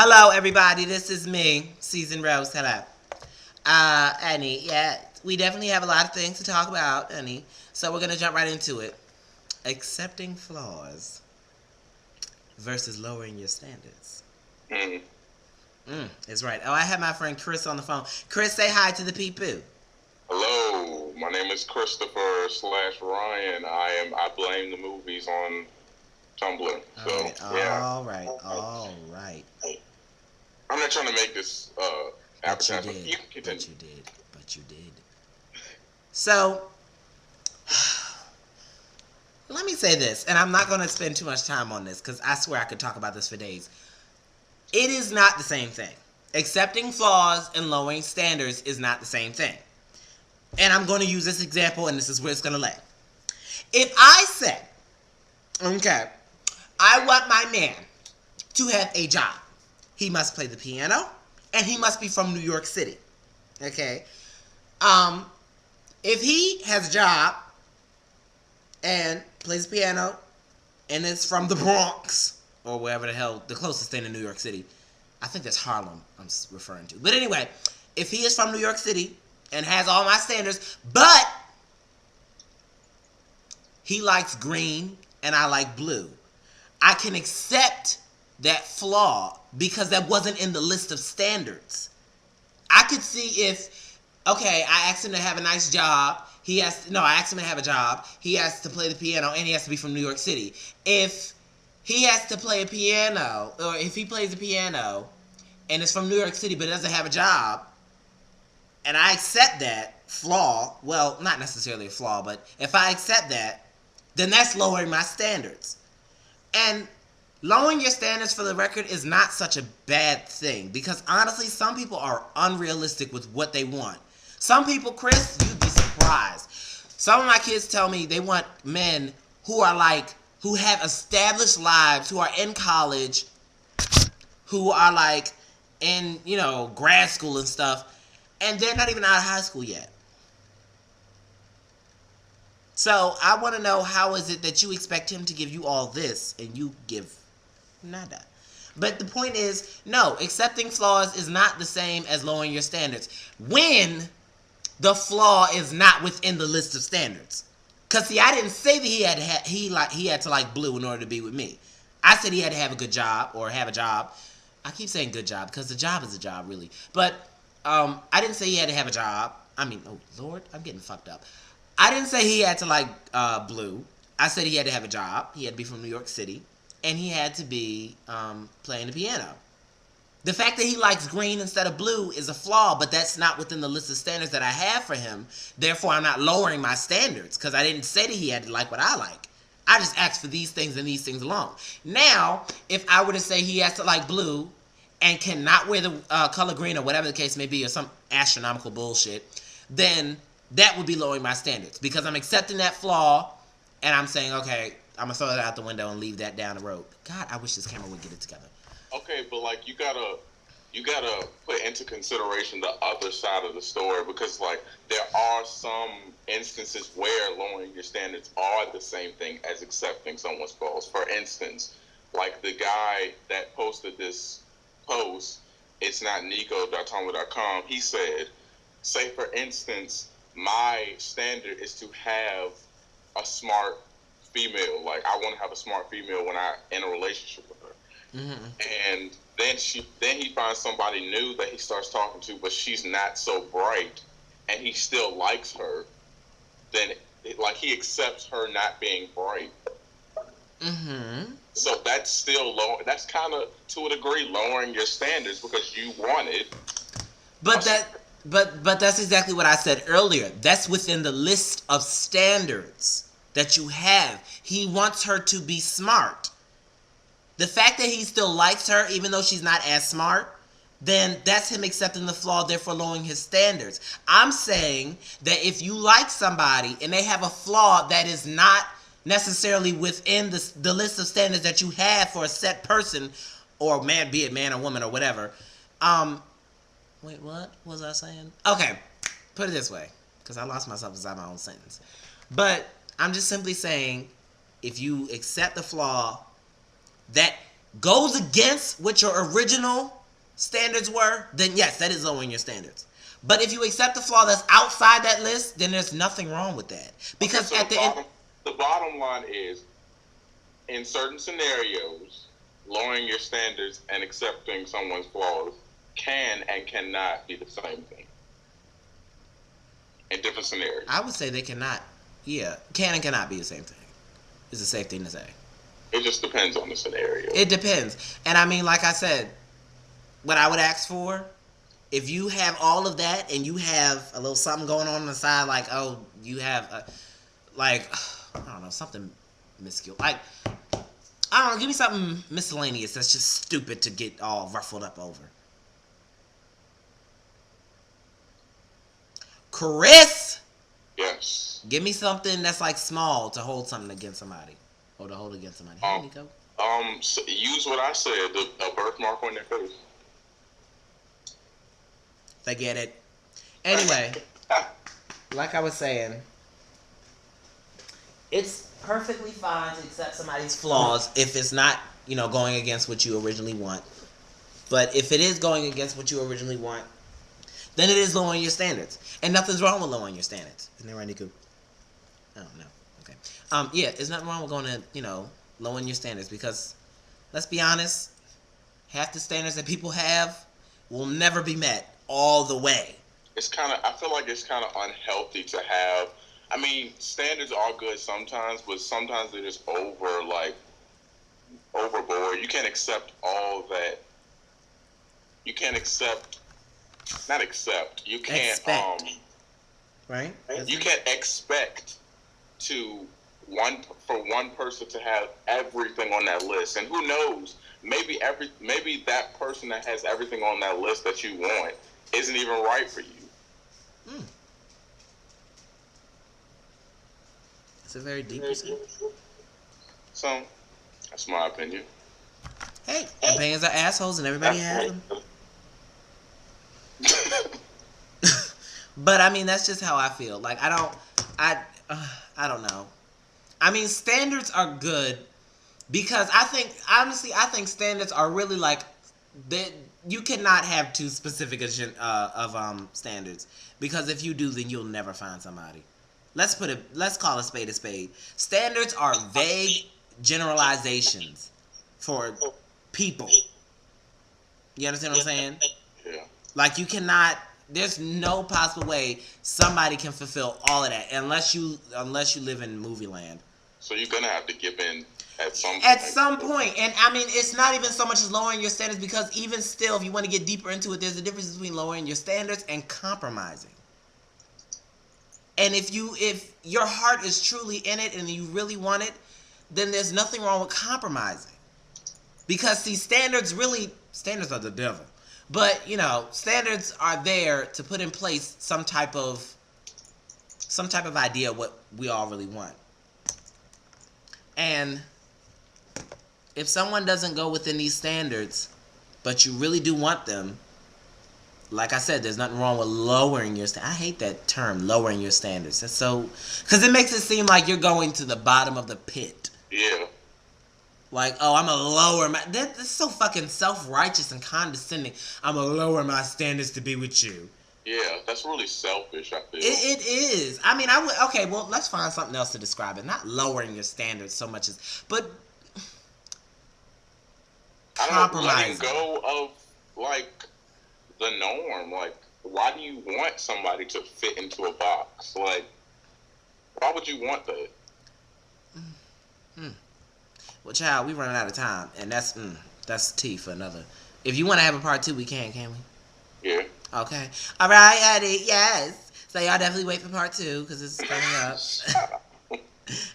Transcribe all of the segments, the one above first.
Hello, everybody. This is me, Season Rose. Hello. Annie, yeah, we definitely have a lot of things to talk about, Annie. So we're going to jump right into it. Accepting flaws versus lowering your standards. Mm. That's right. Oh, I have my friend Chris on the phone. Chris, say hi to the people. Hello, my name is Christopher slash Ryan. I blame the movies on Tumblr. So yeah, All right. I'm not trying to make this But you advertisement. did. You can continue. But you did. So, let me say this, and I'm not going to spend too much time on this because I swear I could talk about this for days. It is not the same thing. Accepting flaws and lowering standards is not the same thing. And I'm going to use this example, and this is where it's going to lay. If I said, okay, I want my man to have a job, he must play the piano, and he must be from New York City. Okay? If he has a job and plays piano and is from the Bronx or wherever the hell the closest thing to New York City, I think that's Harlem I'm referring to. But anyway, if he is from New York City and has all my standards, but he likes green and I like blue, I can accept that flaw because that wasn't in the list of standards. I could see if, okay, I asked him to have a nice job. I asked him to have a job. He has to play the piano and he has to be from New York City. If he has to play a piano, or if he plays the piano and is from New York City but doesn't have a job, and I accept that flaw, well, not necessarily a flaw, but if I accept that, then that's lowering my standards. And lowering your standards, for the record, is not such a bad thing because honestly, some people are unrealistic with what they want. Some people, Chris, you'd be surprised. Some of my kids tell me they want men who have established lives, who are in college, who are in, grad school and stuff, and they're not even out of high school yet. So I want to know, how is it that you expect him to give you all this and you give nada? But the point is, no, accepting flaws is not the same as lowering your standards when the flaw is not within the list of standards. Cause see, I didn't say that he had to like blue in order to be with me. I said he had to have a good job or have a job. I keep saying good job because the job is a job, really. But I didn't say he had to have a job. I mean, oh Lord, I'm getting fucked up. I didn't say he had to like blue. I said he had to have a job. He had to be from New York City, and he had to be playing the piano. The fact that he likes green instead of blue is a flaw, but that's not within the list of standards that I have for him. Therefore, I'm not lowering my standards because I didn't say that he had to like what I like. I just asked for these things and these things alone. Now, if I were to say he has to like blue and cannot wear the color green or whatever the case may be, or some astronomical bullshit, then that would be lowering my standards because I'm accepting that flaw and I'm saying, okay, I'm going to throw that out the window and leave that down the road. God, I wish this camera would get it together. Okay, but like you gotta put into consideration the other side of the story because like there are some instances where lowering your standards are the same thing as accepting someone's flaws. For instance, like the guy that posted this post, it's not nico.tumblr.com, he said, say for instance, my standard is to have a smart female. Like I want to have a smart female when I in a relationship with her. Mm-hmm. And then he finds somebody new that he starts talking to, but she's not so bright, and he still likes her. Then like he accepts her not being bright. Mm-hmm. So that's still low. That's kind of to a degree lowering your standards because you wanted. But that's exactly what I said earlier. That's within the list of standards that you have. He wants her to be smart. The fact that he still likes her, even though she's not as smart, then that's him accepting the flaw, therefore lowering his standards. I'm saying that if you like somebody and they have a flaw that is not necessarily within the list of standards that you have for a set person, or man, be it man or woman or whatever. Wait, what was I saying? Okay, put it this way, because I lost myself inside my own sentence. But I'm just simply saying, if you accept the flaw, that goes against what your original standards were, then yes, that is lowering your standards. But if you accept a flaw that's outside that list, then there's nothing wrong with that. Because okay, so at the end, the bottom line is, in certain scenarios, lowering your standards and accepting someone's flaws can and cannot be the same thing. In different scenarios. I would say they cannot. Yeah, can and cannot be the same thing. It's a safe thing to say. It just depends on the scenario. It depends. And I mean, like I said, what I would ask for, if you have all of that and you have a little something going on the side, like, oh, you have, like, I don't know, something minuscule. Like, I don't know, give me something miscellaneous that's just stupid to get all ruffled up over. Chris! Yes. Give me something that's like small to hold something against somebody. Or to hold against somebody. Hey, Nico. So use what I said, a birthmark on their face. Forget it. Anyway, like I was saying, it's perfectly fine to accept somebody's flaws if it's not, going against what you originally want. But if it is going against what you originally want, then it is lowering your standards. And nothing's wrong with lowering your standards. Isn't that right, Nico? I don't know. Okay. Yeah, there's nothing wrong with going to, lowering your standards because, let's be honest, half the standards that people have will never be met all the way. I feel like it's kind of unhealthy to have, I mean, standards are good sometimes, but sometimes they're just overboard. You can't accept all that. You can't Expect. Right? You can't expect for one person to have everything on that list. And who knows, maybe that person that has everything on that list that you want isn't even right for you. It's a very deep perspective. So, that's my opinion. Hey, opinions are assholes and everybody has them. But I mean, that's just how I feel. Like, I don't know. I mean, standards are good because I think standards are really like that. You cannot have too specific of standards because if you do, then you'll never find somebody. Let's call a spade a spade. Standards are vague generalizations for people. You understand what I'm saying? Yeah. Like, you cannot. There's no possible way somebody can fulfill all of that unless you live in movie land. So you're gonna have to give in at some point. At some point. And I mean, it's not even so much as lowering your standards because even still, if you want to get deeper into it, there's a difference between lowering your standards and compromising. And if your heart is truly in it and you really want it, then there's nothing wrong with compromising. Because see, standards are the devil. But, standards are there to put in place some type of idea of what we all really want. And if someone doesn't go within these standards, but you really do want them, like I said, there's nothing wrong with lowering your standards. I hate that term, lowering your standards. That's so, because it makes it seem like you're going to the bottom of the pit. Yeah. Like, oh, I'm going to lower my... That's so fucking self-righteous and condescending. I'm going to lower my standards to be with you. Yeah, that's really selfish, I feel. It is. I mean, okay, well, let's find something else to describe it. Not lowering your standards so much as... But... compromising. Letting go of, like, the norm. Like, why do you want somebody to fit into a box? Like, why would you want that? Well, child, we running out of time, and that's tea for another. If you want to have a part 2, we can we? Yeah. Okay. All right, honey. Yes. So y'all definitely wait for part 2 because it's coming up,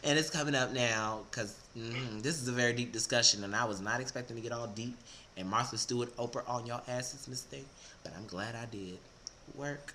and it's coming up now because this is a very deep discussion, and I was not expecting to get all deep and Martha Stewart, Oprah on y'all asses, Miss Thing, but I'm glad I did. Work.